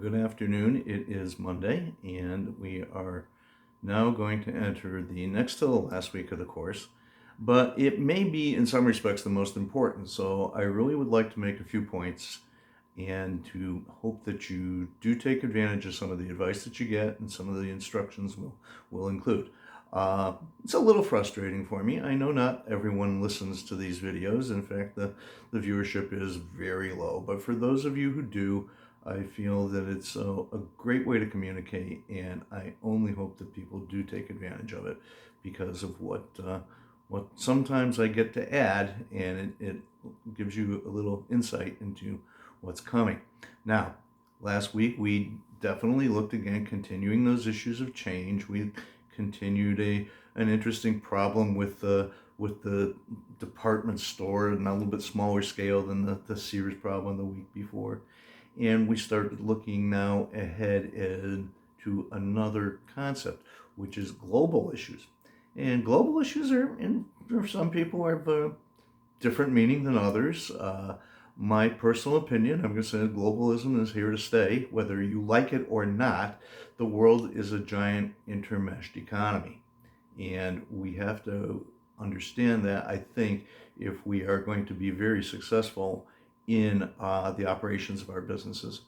Good afternoon. It is Monday, and we are now going to enter the next to the last week of the course. But it may be, in some respects, the most important. So I really would like to make a few points and to hope that you do take advantage of some of the advice that you get and some of the instructions will include. It's a little frustrating for me. I know not everyone listens to these videos. In fact, the viewership is very low. But for those of you who do, I feel that it's a great way to communicate, and I only hope that people do take advantage of it because of what sometimes I get to add, and it gives you a little insight into what's coming. Now, last week we definitely looked again, continuing those issues of change. We continued an interesting problem with the department store, and a little bit smaller scale than the Sears problem the week before. And we started looking now ahead to another concept, which is global issues. And global issues for some people, have a different meaning than others. My personal opinion, I'm going to say globalism is here to stay. Whether you like it or not, the world is a giant intermeshed economy. And we have to understand that, I think, if we are going to be very successful in the operations of our businesses.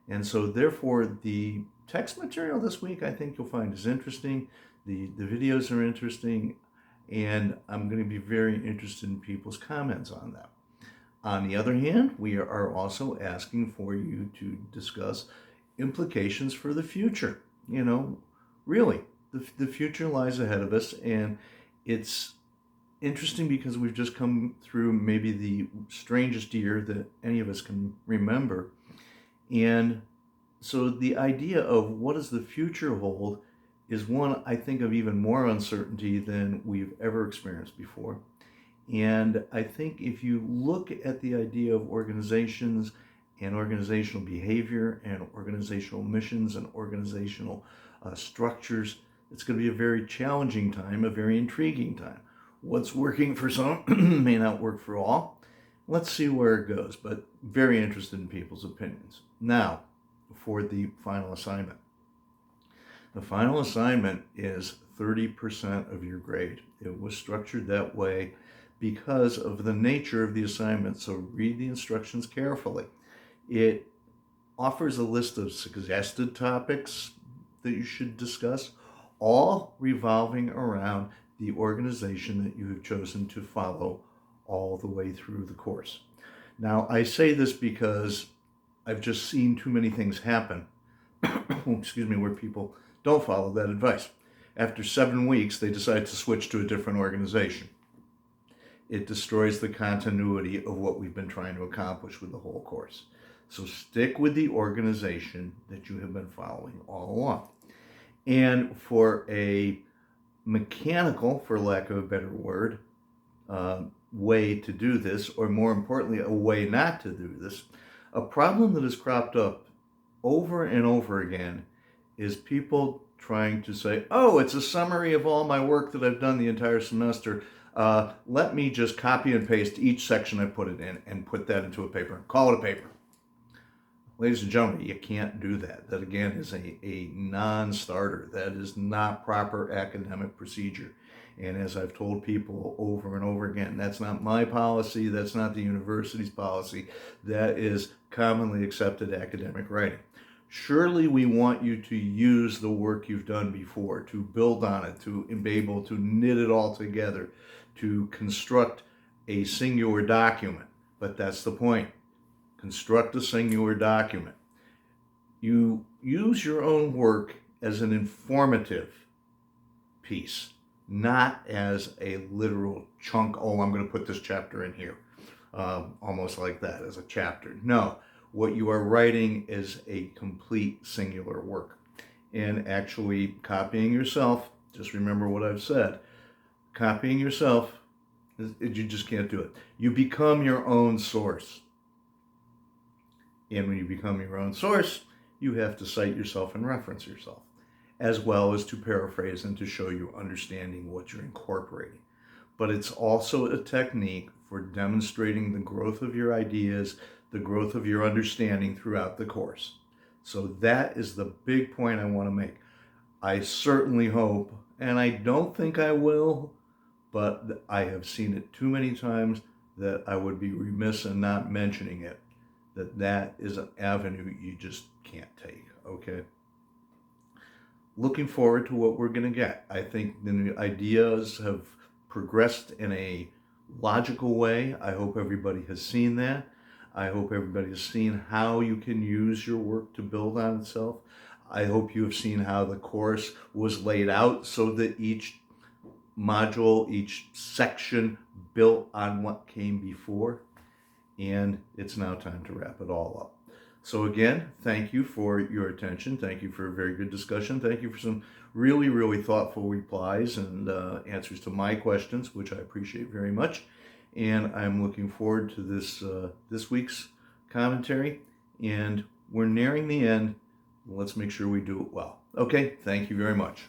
And so therefore, the text material this week, I think you'll find is interesting. The videos are interesting, and I'm going to be very interested in people's comments on that. On the other hand, we are also asking for you to discuss implications for the future. Really, the future lies ahead of us, and it's interesting because we've just come through maybe the strangest year that any of us can remember. And so the idea of what does the future hold is one, I think, of even more uncertainty than we've ever experienced before. And I think if you look at the idea of organizations and organizational behavior and organizational missions and organizational structures, it's going to be a very challenging time, a very intriguing time. What's working for some may not work for all. Let's see where it goes, but very interested in people's opinions. Now, for the final assignment. The final assignment is 30% of your grade. It was structured that way because of the nature of the assignment, so read the instructions carefully. It offers a list of suggested topics that you should discuss, all revolving around the organization that you have chosen to follow all the way through the course. Now, I say this because I've just seen too many things happen, where people don't follow that advice. After 7 weeks, they decide to switch to a different organization. It destroys the continuity of what we've been trying to accomplish with the whole course. So stick with the organization that you have been following all along. And for a mechanical, for lack of a better word, way to do this, or more importantly, a way not to do this, a problem that has cropped up over and over again is people trying to say, oh, it's a summary of all my work that I've done the entire semester. Let me just copy and paste each section I put it in and put that into a paper and call it a paper. Ladies and gentlemen, you can't do that. That, again, is a non-starter. That is not proper academic procedure. And as I've told people over and over again, that's not my policy. That's not the university's policy. That is commonly accepted academic writing. Surely we want you to use the work you've done before, to build on it, to be able to knit it all together, to construct a singular document. But that's the point. Construct a singular document. You use your own work as an informative piece, not as a literal chunk, oh, I'm going to put this chapter in here, almost like that, as a chapter. No, what you are writing is a complete singular work. And actually copying yourself, just remember what I've said, copying yourself, you just can't do it. You become your own source. And when you become your own source, you have to cite yourself and reference yourself, as well as to paraphrase and to show you understanding what you're incorporating. But it's also a technique for demonstrating the growth of your ideas, the growth of your understanding throughout the course. So that is the big point I want to make. I certainly hope, and I don't think I will, but I have seen it too many times that I would be remiss in not mentioning it, that is an avenue you just can't take, okay? Looking forward to what we're going to get. I think the ideas have progressed in a logical way. I hope everybody has seen that. I hope everybody has seen how you can use your work to build on itself. I hope you have seen how the course was laid out so that each module, each section built on what came before. And it's now time to wrap it all up. So again, thank you for your attention. Thank you for a very good discussion. Thank you for some really, really thoughtful replies and answers to my questions, which I appreciate very much. And I'm looking forward to this week's commentary. And we're nearing the end. Let's make sure we do it well. Okay, thank you very much.